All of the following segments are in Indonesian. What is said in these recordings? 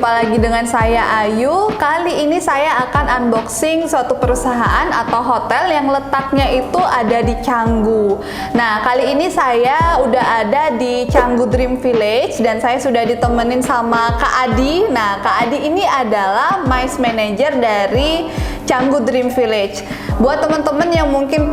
jumpa lagi dengan saya Ayu. Kali ini saya akan unboxing suatu perusahaan atau hotel yang letaknya itu ada di Canggu. Nah, kali ini saya udah ada di Canggu Dream Village dan saya sudah ditemenin sama Kak Adi. Nah, Kak Adi ini adalah MICE Manager dari Canggu Dream Village. Buat teman-teman yang mungkin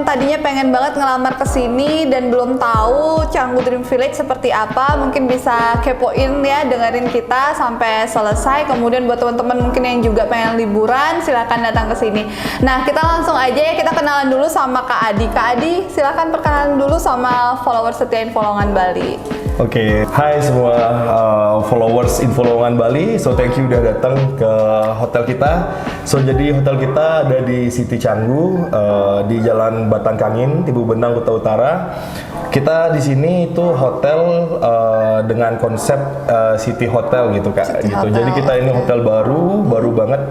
tadinya pengen banget ngelamar ke sini dan belum tahu Canggu Dream Village seperti apa, mungkin bisa kepoin ya, dengerin kita sampai selesai. Kemudian buat teman-teman mungkin yang juga pengen liburan, silakan datang ke sini. Nah, kita langsung aja ya, kita kenalan dulu sama Kak Adi. Kak Adi, silakan perkenalan dulu sama followers setia Infolongan Bali. Oke, hai semua followers Infolongan Bali. So thank you udah datang ke hotel kita. So jadi hotel kita ada di City Canggu, di Jalan Batang Kangin, Tibu Benang, Kuta Utara. Kita di sini itu hotel dengan konsep city hotel gitu Kak. City gitu. Hotel, Jadi kita ini okay. hotel baru banget.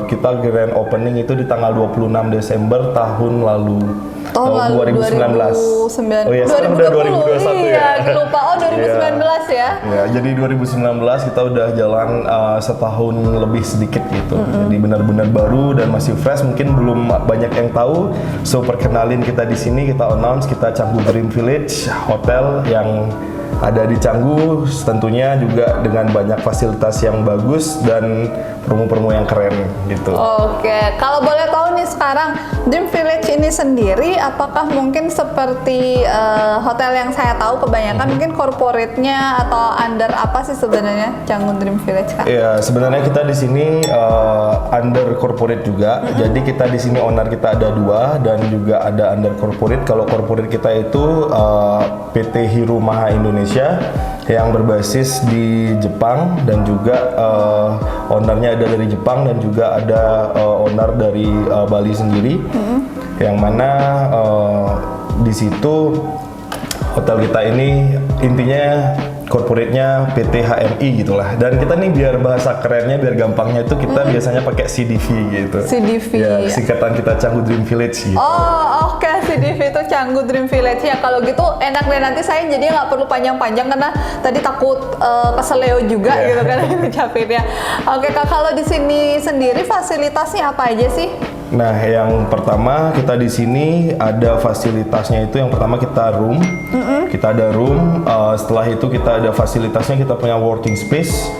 Kita grand opening itu di tanggal 26 Desember tahun lalu. Tahun 2019. Oh iya, sekarang udah 2021 iya, ya. lupa. Oh, 2019 ya. Ya, jadi 2019 kita udah jalan setahun lebih sedikit gitu. Jadi benar-benar baru dan masih fresh. Mungkin belum banyak yang tahu. So perkenalin kita di sini, kita announce kita Canggu Dream Village, hotel yang ada di Canggu, tentunya juga dengan banyak fasilitas yang bagus dan promo-promo yang keren gitu. Oke, kalau boleh tahu nih sekarang Dream Village ini sendiri, apakah mungkin seperti hotel yang saya tahu kebanyakan mungkin corporate-nya atau under apa sih sebenarnya Canggu Dream Village Kak? Iya, sebenarnya kita di sini under corporate juga. Jadi kita di sini owner kita ada 2 dan juga ada under corporate. Kalau corporate kita itu PT Hirumaha Indonesia yang berbasis di Jepang dan juga ownernya ada dari Jepang dan juga ada owner dari Bali sendiri. Yang mana di situ hotel kita ini intinya corporate-nya PT HMI gitulah. Dan kita nih biar bahasa kerennya, biar gampangnya itu kita biasanya pakai CDV gitu. CDV. Ya, singkatan kita Canggu Dream Village gitu. Oh, oke, CDV itu Canggu Dream Village ya. Kalau gitu enak deh, nanti saya jadi nggak perlu panjang-panjang karena tadi takut keseleo juga gitu kan ngucapinnya. Oke Kak, kalau di sini sendiri fasilitasnya apa aja sih? Nah, yang pertama kita di sini ada fasilitasnya itu yang pertama kita room. Kita ada room, setelah itu kita ada fasilitasnya, kita punya working space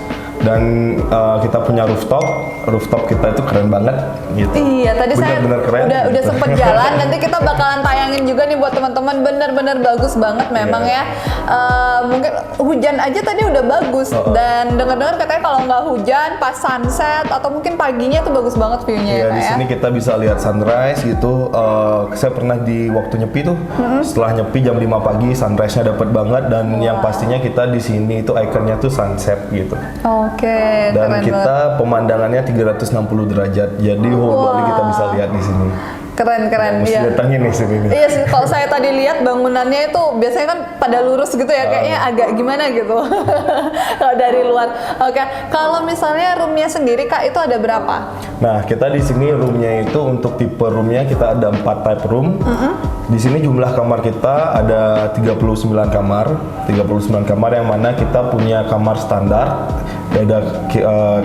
dan kita punya rooftop. Rooftop kita itu keren banget gitu. Iya, tadi Bener-bener saya keren, udah gitu. sempet jalan. Nanti kita bakalan tayangin juga nih buat teman-teman. Bener-bener bagus banget memang ya. Mungkin hujan aja tadi udah bagus. Dan dengar-dengar katanya kalau nggak hujan pas sunset atau mungkin paginya tuh bagus banget view-nya Ya, ya Kak di ya. sini kita bisa lihat sunrise gitu. Saya pernah di waktu nyepi tuh, setelah nyepi jam 5 pagi sunrise-nya dapat banget dan yang pastinya kita di sini itu ikonnya tuh sunset gitu. Oke, Dan keren kita banget. pemandangannya 360 derajat. Jadi whole Bali kita bisa lihat di sini. Keren Mesti ya. datangin nih sini nih. Iya sih, kalau saya tadi lihat bangunannya itu biasanya kan pada lurus gitu ya, kayaknya agak gimana gitu kalau dari luar. Oke, kalau misalnya roomnya sendiri Kak itu ada berapa? Nah, kita di sini roomnya itu untuk tipe roomnya kita ada 4 type room. Di sini jumlah kamar kita ada 39 kamar. 39 kamar yang mana kita punya kamar standar, ada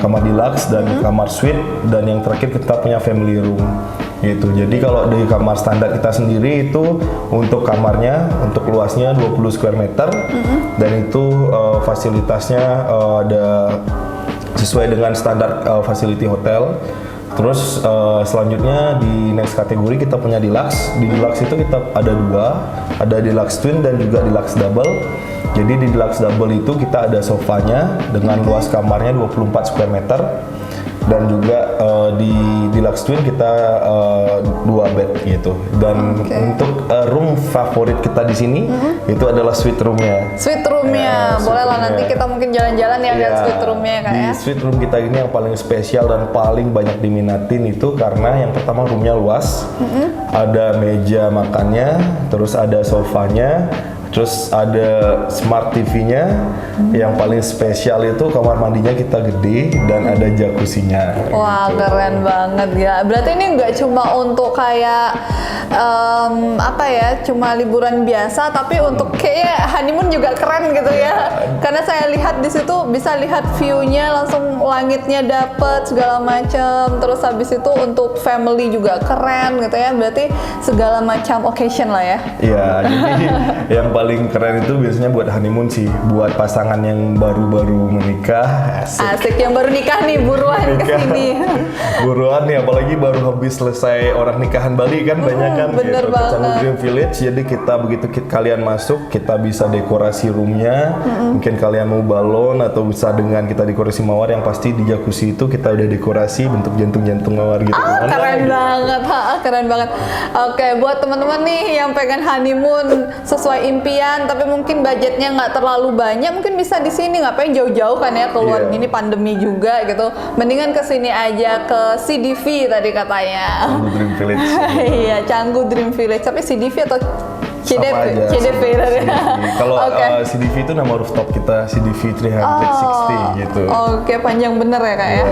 kamar deluxe dan kamar suite, dan yang terakhir kita punya family room gitu. Jadi kalau di kamar standar kita sendiri itu untuk kamarnya, untuk luasnya 20 square meter dan itu fasilitasnya ada sesuai dengan standar facility hotel. Terus selanjutnya di next kategori kita punya deluxe. Di deluxe itu kita ada 2, ada deluxe twin dan juga deluxe double. Jadi di deluxe double itu kita ada sofanya dengan luas kamarnya 24 square meter. Dan juga di deluxe twin kita 2 bed gitu. Dan untuk room favorit kita di sini itu adalah suite roomnya. Suite roomnya, boleh lah nanti kita mungkin jalan-jalan ya lihat suite roomnya Kak di ya. suite room kita ini yang paling spesial dan paling banyak diminatin itu karena yang pertama roomnya luas, ada meja makannya, terus ada sofanya, Terus ada smart TV-nya. Yang paling spesial itu kamar mandinya kita gede dan ada jacuzzi-nya. Wah, gitu. keren banget ya. Berarti ini nggak cuma untuk kayak apa ya, cuma liburan biasa, tapi untuk kayak honeymoon juga keren gitu ya. Karena saya lihat di situ bisa lihat view-nya, langsung langitnya dapet segala macam. Terus habis itu untuk family juga keren gitu ya. Berarti segala macam occasion lah ya. Iya, jadi yang paling keren itu biasanya buat honeymoon sih, buat pasangan yang baru-baru menikah. Asik, yang baru nikah nih buruan kesini. Buruan nih, apalagi baru habis selesai orang nikahan Bali kan banyak kan. Bener gitu, banget. Canggu Dream Village. Jadi kita begitu kalian masuk, kita bisa dekorasi roomnya. Mungkin kalian mau balon atau bisa dengan kita dekorasi mawar. Yang pasti di jacuzzi itu kita udah dekorasi bentuk jantung-jantung mawar gitu. Keren banget, keren banget. Oke, buat teman-teman nih yang pengen honeymoon sesuai impian, tapi mungkin budgetnya nggak terlalu banyak, mungkin bisa di sini. Ngapain jauh-jauh kan ya, keluar gini pandemi juga gitu. Mendingan ke sini aja, ke CDV tadi katanya. Canggu Dream Village. Iya, Canggu Dream Village. Tapi CDV atau Sama aja, CDV tadi. Kalau Oke. CDV itu nama rooftop kita, CDV 360 gitu. Oke, panjang bener ya kak ya.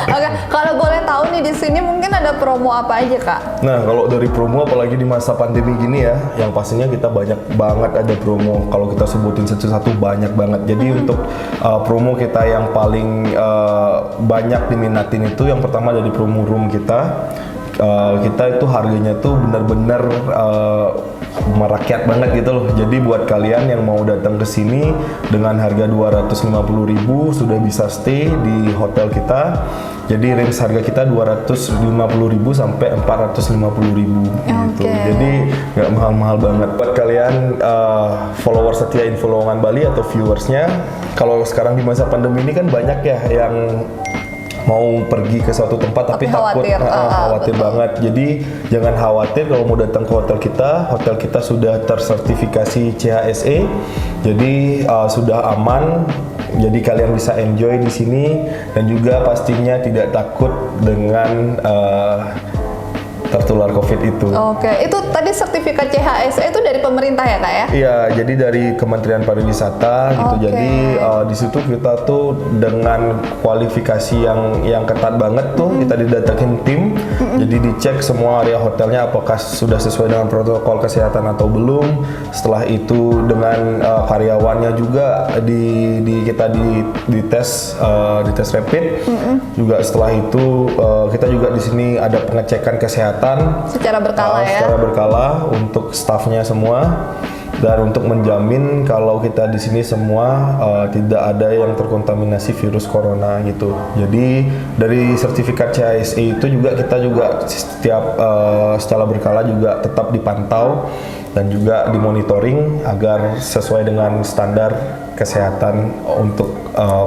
Oke, kalau boleh tahu nih di sini mungkin ada promo apa aja kak? Nah, kalau dari promo apalagi di masa pandemi gini ya, yang pastinya kita banyak banget ada promo. Kalau kita sebutin satu-satu banyak banget. Jadi untuk promo kita yang paling banyak diminatin itu yang pertama dari promo room kita. Kita itu harganya tuh benar-benar merakyat banget gitu loh. Jadi buat kalian yang mau datang ke sini dengan harga 250.000 sudah bisa stay di hotel kita. Jadi range harga kita 250.000 sampai 450.000 gitu. Jadi nggak mahal-mahal banget. Buat kalian followers setia Info Lowongan Bali atau viewersnya, kalau sekarang di masa pandemi ini kan banyak ya yang mau pergi ke suatu tempat tapi takut khawatir banget. Jadi jangan khawatir kalau mau datang ke hotel kita sudah tersertifikasi CHSE. Jadi sudah aman. Jadi kalian bisa enjoy di sini dan juga pastinya tidak takut dengan tertular COVID itu. Oke, itu tadi sertifikat CHSE itu dari pemerintah ya kak ya? Iya, jadi dari Kementerian Pariwisata gitu. Jadi di situ kita tuh dengan kualifikasi yang ketat banget tuh kita didatengin tim. Jadi dicek semua area hotelnya apakah sudah sesuai dengan protokol kesehatan atau belum. Setelah itu dengan karyawannya juga kita dites rapid. Juga setelah itu kita juga di sini ada pengecekan kesehatan secara berkala ya? Secara berkala untuk staffnya semua dan untuk menjamin kalau kita di sini semua tidak ada yang terkontaminasi virus corona gitu. Jadi dari sertifikat CHSE itu juga kita juga setiap secara berkala juga tetap dipantau dan juga dimonitoring agar sesuai dengan standar kesehatan untuk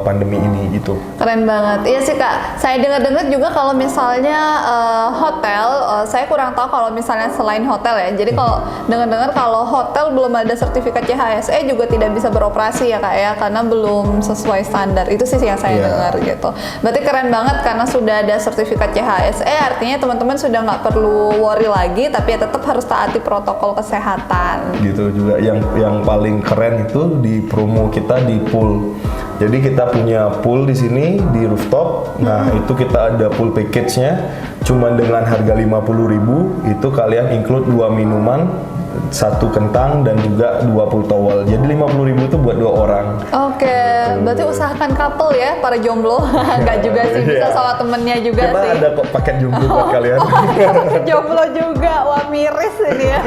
pandemi ini gitu. Keren banget. Iya sih kak, saya dengar-dengar juga kalau misalnya hotel, saya kurang tahu kalau misalnya selain hotel ya. Jadi kalau dengar-dengar kalau hotel belum ada sertifikat CHSE juga tidak bisa beroperasi ya kak ya, karena belum sesuai standar. Itu sih yang saya dengar gitu. Berarti keren banget karena sudah ada sertifikat CHSE, artinya teman-teman sudah nggak perlu worry lagi, tapi ya tetap harus taati protokol kesehatan. Gitu juga. Yang paling keren itu di promo kita di pool. Jadi kita punya pool di sini di rooftop. Nah, itu kita ada pool package-nya. Cuma dengan harga 50.000 itu kalian include 2 minuman, 1 kentang dan juga 20 towel. Jadi 50.000 itu buat 2 orang. Oke, berarti usahakan couple ya para jomblo. Enggak juga sih, bisa sama temennya juga Kita sih. ada kok paket jomblo buat kalian. Jomblo juga, wah miris ini ya.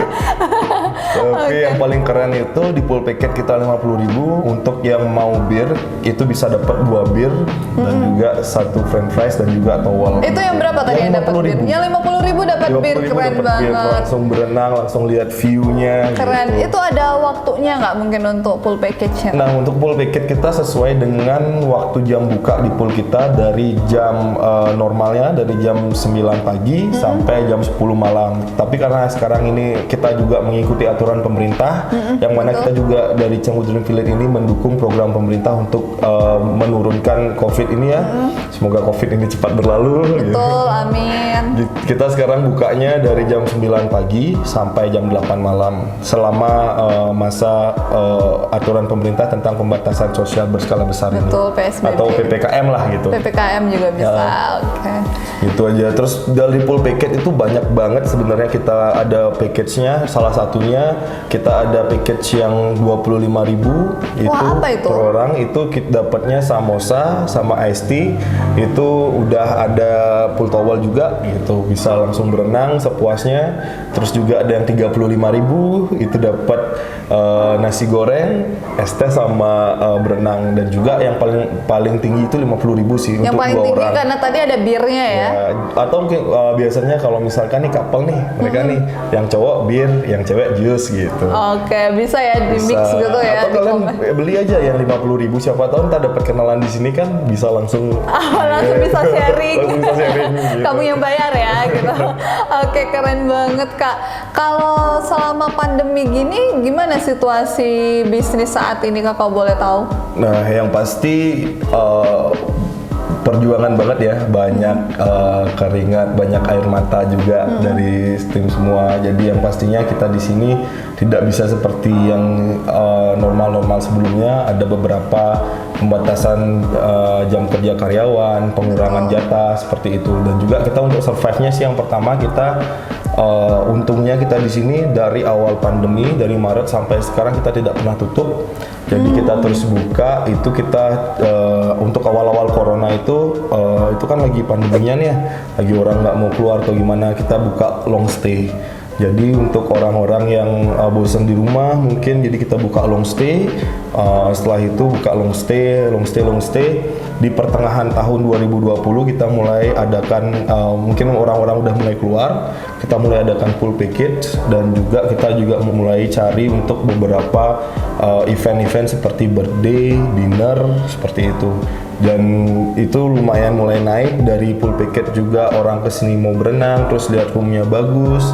Tapi yang paling keren itu di pool packet kita 50.000. Untuk yang mau bir itu bisa dapat 2 bir dan juga 1 french fries dan juga towel. Itu yang berapa tadi yang dapat bir? Yang 50.000 dapat bir, 50.000 keren dapat bir, banget. langsung berenang, langsung lihat view-nya. Keren. Gitu. Itu ada waktunya nggak mungkin untuk full package-nya? Nah, untuk pool packet kita sesuai dengan waktu jam buka di pool kita dari jam normalnya dari jam 9 pagi sampai jam 10 malam. Tapi karena sekarang ini kita juga mengikuti aturan pemerintah, yang mana kita juga dari Canggu Dream Village ini mendukung program pemerintah untuk menurunkan COVID ini ya. Semoga COVID ini cepat berlalu. Betul, amin. Kita sekarang bukanya dari jam 9 pagi sampai jam 8 malam. malam selama masa aturan pemerintah tentang pembatasan sosial berskala besar ini. Betul, PSBB. Atau PPKM lah gitu. PPKM juga bisa. Oke. Itu aja. Terus dari full package itu banyak banget sebenarnya. Kita ada package-nya. Salah satunya kita ada package yang 25.000 itu apa itu? per orang. Itu kita dapatnya samosa sama iced tea. Itu udah ada pool towel juga gitu. Bisa langsung berenang sepuasnya. Terus juga ada yang 35.000 itu dapat nasi goreng, es teh sama berenang, dan juga yang paling tinggi itu 50.000 sih Yang untuk paling 2 tinggi orang. karena tadi ada birnya ya. Atau mungkin biasanya kalau misalkan nih couple nih, mereka nih yang cowok bir, yang cewek jus gitu. Oke, bisa ya di mix Bisa. gitu ya. Atau kalian beli aja yang 50.000, siapa tahu ntar dapat kenalan di sini kan bisa langsung Langsung bisa sharing. langsung bisa sharing gitu. Kamu yang bayar ya gitu. Oke, keren banget Kak. Kalau selama pandemi gini gimana situasi bisnis saat ini Kakak boleh tahu? Nah, yang pasti perjuangan banget ya, banyak keringat, banyak air mata juga dari tim semua. Jadi yang pastinya kita di sini tidak bisa seperti yang normal-normal sebelumnya. Ada beberapa pembatasan jam kerja karyawan, pengurangan jatah seperti itu. Dan juga kita untuk survive-nya sih yang pertama kita untungnya kita di sini dari awal pandemi, dari Maret sampai sekarang kita tidak pernah tutup. Jadi kita terus buka. Itu kita untuk awal-awal corona itu kan lagi pandeminya nih ya, lagi orang nggak mau keluar atau gimana, kita buka long stay. Jadi untuk orang-orang yang bosan di rumah mungkin, jadi kita buka long stay. Setelah itu buka long stay. Di pertengahan tahun 2020 kita mulai adakan, mungkin orang-orang udah mulai keluar, kita mulai adakan full package. Dan juga kita juga mulai cari untuk beberapa event-event seperti birthday, dinner, seperti itu. Dan itu lumayan mulai naik. Dari full package juga orang kesini mau berenang, terus lihat roomnya bagus.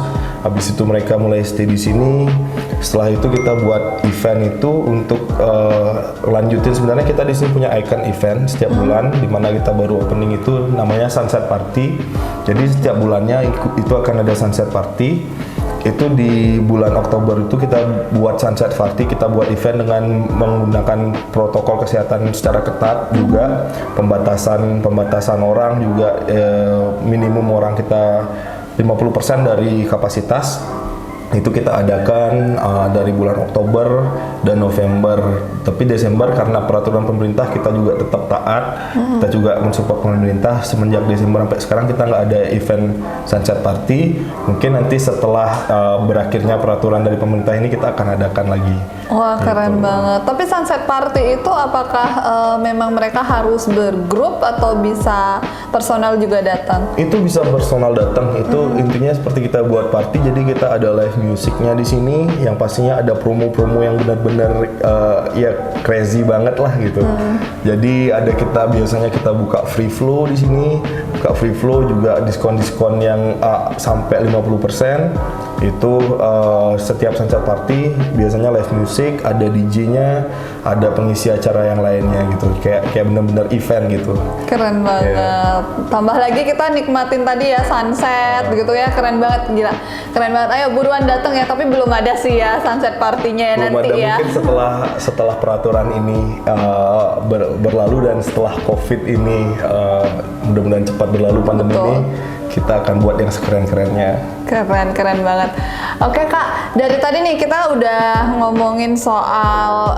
Habis itu mereka mulai stay di sini. Setelah itu kita buat event itu untuk lanjutin. Sebenarnya kita di sini punya icon event setiap bulan, di mana kita baru opening itu namanya Sunset Party. Jadi setiap bulannya itu akan ada Sunset Party. Itu di bulan Oktober itu kita buat Sunset Party, kita buat event dengan menggunakan protokol kesehatan secara ketat juga, pembatasan orang juga, minimum orang kita 50% dari kapasitas. Itu kita adakan dari bulan Oktober dan November. Tapi Desember karena peraturan pemerintah kita juga tetap taat. Kita juga mensupport pemerintah. Semenjak Desember sampai sekarang kita nggak ada event Sunset Party. Mungkin nanti setelah berakhirnya peraturan dari pemerintah ini kita akan adakan lagi. Wah, keren banget. Tapi Sunset Party itu apakah memang mereka harus bergrup atau bisa personal juga datang? Itu bisa personal datang. Itu intinya seperti kita buat party, jadi kita ada live musiknya di sini, yang pastinya ada promo-promo yang benar-benar ya crazy banget lah gitu. Jadi biasanya kita buka free flow di sini, buka free flow juga diskon-diskon yang sampai 50%. Itu setiap Sunset Party biasanya live music, ada DJ-nya, ada pengisi acara yang lainnya gitu, kayak benar-benar event gitu. Keren banget. Tambah lagi kita nikmatin tadi ya sunset gitu ya, keren banget, gila. Keren banget. Ayo buruan datang ya, tapi belum ada sih ya sunset partinya ya Belum nanti ada, ya. mungkin setelah peraturan ini berlalu dan setelah COVID ini mudah-mudahan cepat berlalu pandemi Betul. ini, kita akan buat yang sekeren-kerennya. Keren banget. Oke Kak, dari tadi nih kita udah ngomongin soal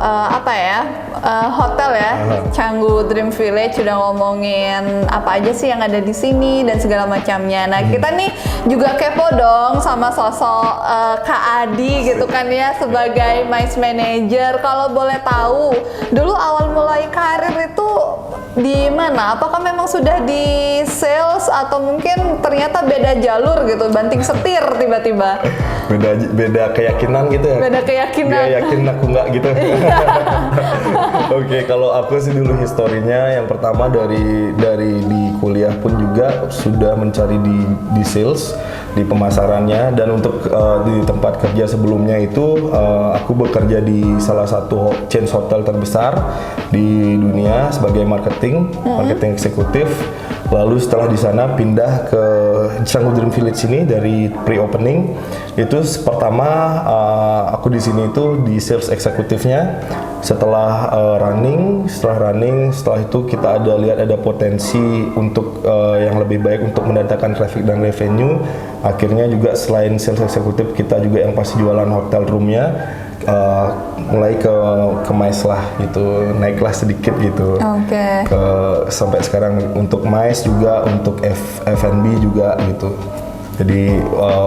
hotel ya, Canggu Dream Village, udah ngomongin apa aja sih yang ada di sini dan segala macamnya. Nah kita nih juga kepo dong sama sosok Kak Adi gitu kan ya, sebagai MICE Manager. Kalau boleh tahu, dulu awal mulai karir itu di mana? Apakah memang sudah di sales atau mungkin ternyata beda jalur gitu, banting setir tiba-tiba? Beda keyakinan gitu ya. Beda keyakinan. Dia yakin aku nggak gitu. Oke, kalau aku sih dulu historinya yang pertama dari di kuliah pun juga sudah mencari di sales, di pemasarannya, dan untuk di tempat kerja sebelumnya itu aku bekerja di salah satu chain hotel terbesar di dunia sebagai marketing eksekutif. Lalu setelah di sana pindah ke Canggu Dream Village ini dari pre-opening. Itu pertama aku di sini itu di sales eksekutifnya. Setelah setelah itu kita lihat ada potensi untuk yang lebih baik untuk mendatangkan traffic dan revenue. Akhirnya juga selain sales eksekutif kita juga yang pasti jualan hotel roomnya. Mulai ke MICE lah gitu, naiklah sedikit gitu. Sampai sekarang untuk MICE juga, untuk F&B juga gitu. Jadi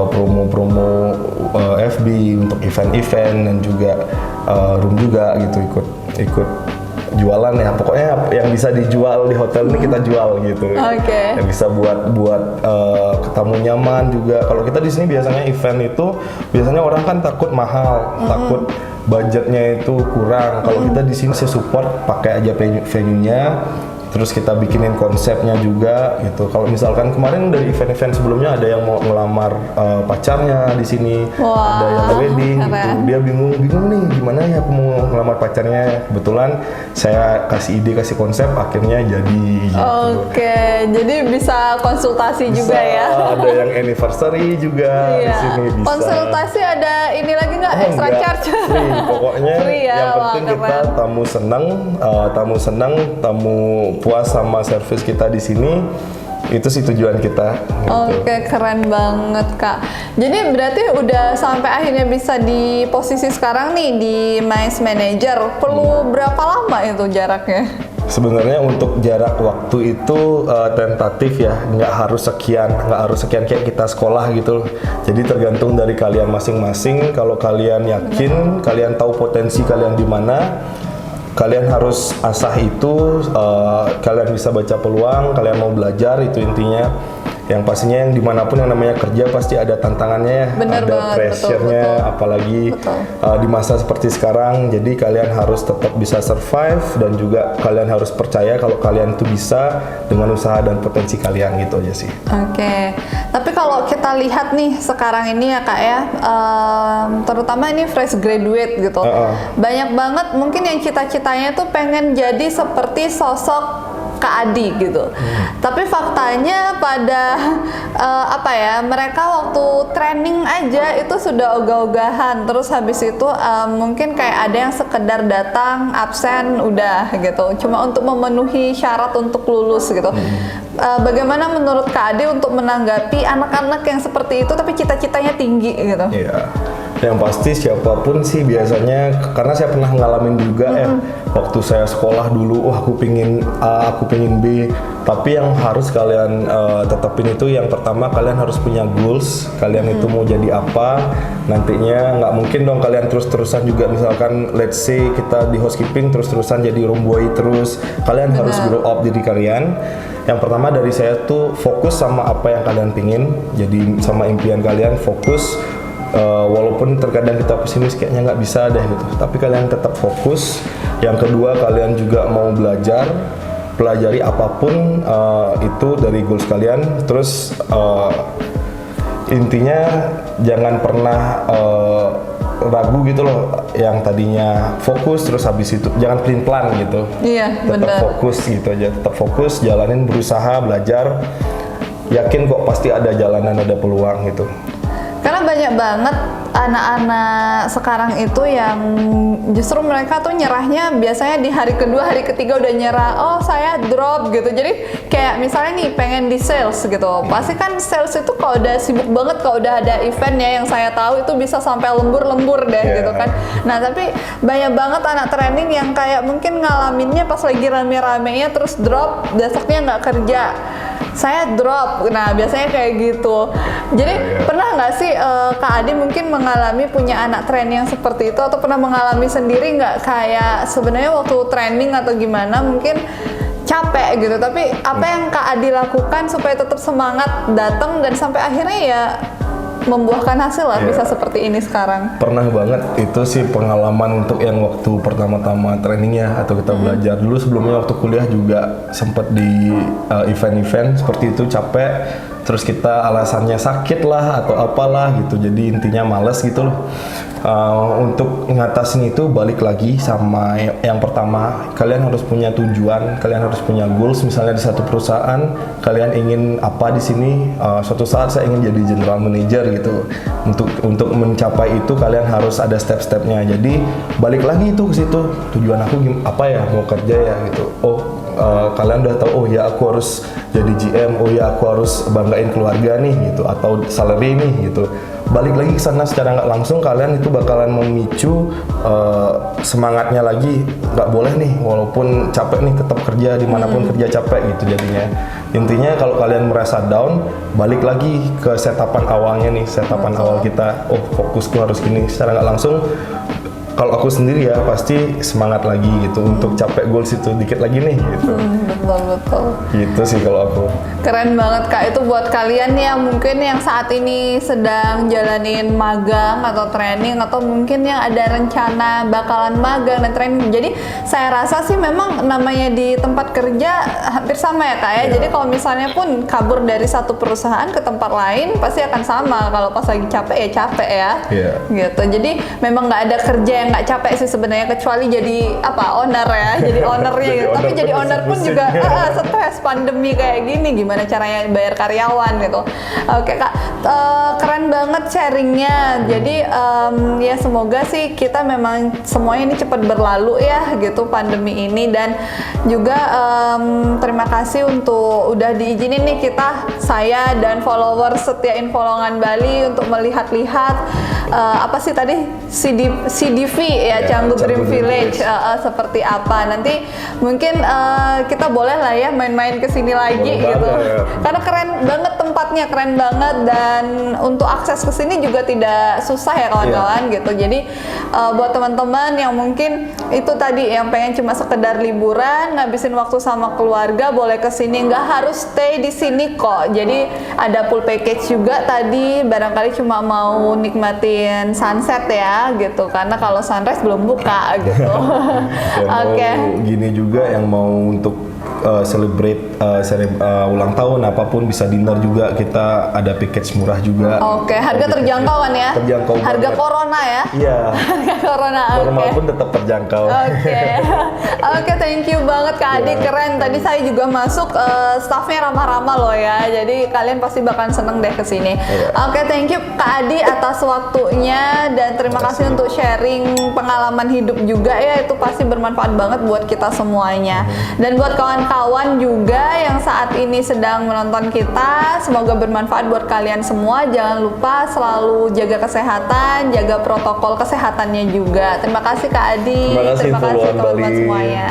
promo-promo FB untuk event-event dan juga room juga gitu, ikut jualan ya. Pokoknya yang bisa dijual di hotel ini kita jual gitu. Yang bisa buat tamu nyaman juga. Kalau kita di sini biasanya event itu biasanya orang kan takut mahal, takut budgetnya itu kurang. Kalau kita di sini saya support pakai aja venue-nya. Terus kita bikinin konsepnya juga gitu. Kalau misalkan kemarin dari event-event sebelumnya ada yang mau ngelamar pacarnya di sini, ada yang wedding gitu. Dia bingung nih gimana ya aku mau ngelamar pacarnya. Kebetulan saya kasih ide, kasih konsep, akhirnya jadi. Gitu. Jadi bisa konsultasi juga ya. Ada yang anniversary juga di sini bisa. Konsultasi ada ini lagi nggak extra charge? Free, pokoknya free ya? Yang penting kita tamu senang, tamu puas sama servis kita di sini, itu sih tujuan kita. Gitu. Keren banget Kak. Jadi berarti udah sampai akhirnya bisa di posisi sekarang nih di MICE Manager. Perlu berapa lama itu jaraknya? Sebenarnya untuk jarak waktu itu tentatif ya, nggak harus sekian kayak kita sekolah gitu. Jadi tergantung dari kalian masing-masing. Kalau kalian yakin, kalian tahu potensi kalian di mana, kalian harus asah itu, kalian bisa baca peluang, kalian mau belajar, itu intinya. Yang pastinya yang dimanapun yang namanya kerja pasti ada tantangannya, ada pressure-nya, apalagi di masa seperti sekarang. Jadi kalian harus tetap bisa survive dan juga kalian harus percaya kalau kalian itu bisa dengan usaha dan potensi kalian, gitu aja sih. Tapi kalau kita lihat nih sekarang ini ya Kak ya, terutama ini fresh graduate gitu, banyak banget mungkin yang cita-citanya tuh pengen jadi seperti sosok Kak Adi gitu. Tapi faktanya pada mereka waktu training aja itu sudah ogah-ogahan. Terus habis itu mungkin kayak ada yang sekedar datang, absen, udah gitu. Cuma untuk memenuhi syarat untuk lulus gitu. Bagaimana menurut Kak Adi untuk menanggapi anak-anak yang seperti itu tapi cita-citanya tinggi gitu? Yang pasti siapapun sih biasanya, karena saya pernah ngalamin juga waktu saya sekolah dulu, aku pingin A, aku pingin B, tapi yang harus kalian tetapin itu yang pertama kalian harus punya goals, kalian itu mau jadi apa nantinya. Nggak mungkin dong kalian terus-terusan juga, misalkan let's say kita di housekeeping terus-terusan jadi room boy terus, kalian harus grow up jadi kalian. Yang pertama dari saya tuh fokus sama apa yang kalian pingin, jadi sama impian kalian fokus. Walaupun terkadang kita pesimis kayaknya nggak bisa deh gitu, tapi kalian tetap fokus. Yang kedua kalian juga mau pelajari apapun itu dari goals kalian. Terus intinya jangan pernah ragu gitu loh, yang tadinya fokus terus habis itu jangan pelin-pelan gitu. Tetap fokus gitu aja, tetap fokus, jalanin, berusaha, belajar, yakin kok pasti ada jalanan, ada peluang gitu. Karena banyak banget anak-anak sekarang itu yang justru mereka tuh nyerahnya biasanya di hari kedua, hari ketiga udah nyerah, oh saya drop gitu. Jadi kayak misalnya nih pengen di sales gitu, pasti kan sales itu kalau udah sibuk banget, kalau udah ada eventnya yang saya tahu itu bisa sampai lembur-lembur deh gitu kan. Nah tapi banyak banget anak training yang kayak mungkin ngalaminnya pas lagi rame-ramenya terus drop, besoknya nggak kerja, saya drop. Nah biasanya kayak gitu. Jadi pernah nggak sih Kak Adi mungkin mengalami punya anak training yang seperti itu, atau pernah mengalami sendiri nggak kayak sebenarnya waktu training atau gimana mungkin capek gitu, tapi apa yang Kak Adi lakukan supaya tetap semangat datang dan sampai akhirnya ya membuahkan hasil lah, bisa seperti ini sekarang? Pernah banget, itu sih pengalaman untuk yang waktu pertama-tama trainingnya atau kita belajar dulu. Sebelumnya waktu kuliah juga sempat di event-event seperti itu, capek, terus kita alasannya sakit lah atau apalah gitu, jadi intinya males gitu loh. Untuk ngatasin itu balik lagi sama yang pertama, kalian harus punya tujuan, kalian harus punya goals. Misalnya di satu perusahaan kalian ingin apa di sini, suatu saat saya ingin jadi general manager gitu. Untuk mencapai itu kalian harus ada step-stepnya. Jadi balik lagi itu ke situ, tujuan aku apa ya, mau kerja ya gitu. Kalian udah tahu, oh ya aku harus jadi GM, oh ya aku harus banggain keluarga nih gitu, atau salary nih gitu. Balik lagi ke sana secara nggak langsung kalian itu bakalan memicu semangatnya lagi. Nggak boleh nih, walaupun capek nih tetap kerja dimanapun kerja capek gitu jadinya. Intinya kalau kalian merasa down, balik lagi ke setapan awalnya nih, setapan awal kita. Oh fokusku harus gini, secara nggak langsung. Kalau aku sendiri ya pasti semangat lagi gitu untuk capek goals itu dikit lagi nih gitu. Betul. Gitu sih kalau aku. Keren banget Kak, itu buat kalian yang mungkin yang saat ini sedang jalanin magang atau training, atau mungkin yang ada rencana bakalan magang dan training. Jadi saya rasa sih memang namanya di tempat kerja hampir sama ya Kak ya. Jadi kalau misalnya pun kabur dari satu perusahaan ke tempat lain pasti akan sama. Kalau pas lagi capek ya capek ya. Gitu. Jadi memang nggak ada kerja yang nggak capek sih sebenarnya, kecuali jadi owner ya. Jadi ownernya gitu. Tapi jadi owner pun juga stres pandemi kayak gini, gimana caranya bayar karyawan gitu. Oke Kak, keren banget sharingnya. Jadi ya semoga sih kita memang semuanya ini cepat berlalu ya gitu pandemi ini, dan juga terima kasih untuk udah diizinin nih saya dan followers setia Infolongan Bali untuk melihat-lihat apa sih tadi CDV ya, Canggu Dream Village seperti apa. Nanti mungkin kita boleh lah ya main-main ke sini lagi gitu. Karena keren banget tempatnya, keren banget, dan untuk akses ke sini juga tidak susah ya kawan-kawan gitu. Jadi buat teman-teman yang mungkin itu tadi yang pengen cuma sekedar liburan, ngabisin waktu sama keluarga, boleh ke sini, nggak harus stay di sini kok. Jadi ada full package juga tadi, barangkali cuma mau nikmatin sunset ya gitu, karena kalau sunrise belum buka gitu. Oke. Gini juga yang mau untuk celebrate ulang tahun apapun, bisa dinner juga, kita ada package murah juga. Oke, harga terjangkau kan ya? Terjangkau harga banget. Corona ya? Iya. Harga Corona, Normal pun tetap terjangkau. Oke, thank you banget Kak Adi, keren. Tadi saya juga masuk, staffnya ramah-ramah loh ya, jadi kalian pasti bakalan seneng deh kesini. Oke, thank you Kak Adi atas waktunya, dan terima kasih untuk sharing pengalaman hidup juga ya, itu pasti bermanfaat banget buat kita semuanya. Dan buat kawan-kawan juga yang saat ini sedang menonton kita, semoga bermanfaat buat kalian semua. Jangan lupa selalu jaga kesehatan, jaga protokol kesehatannya juga. Terima kasih Kak Adi. Terima kasih teman-teman Bali. semuanya.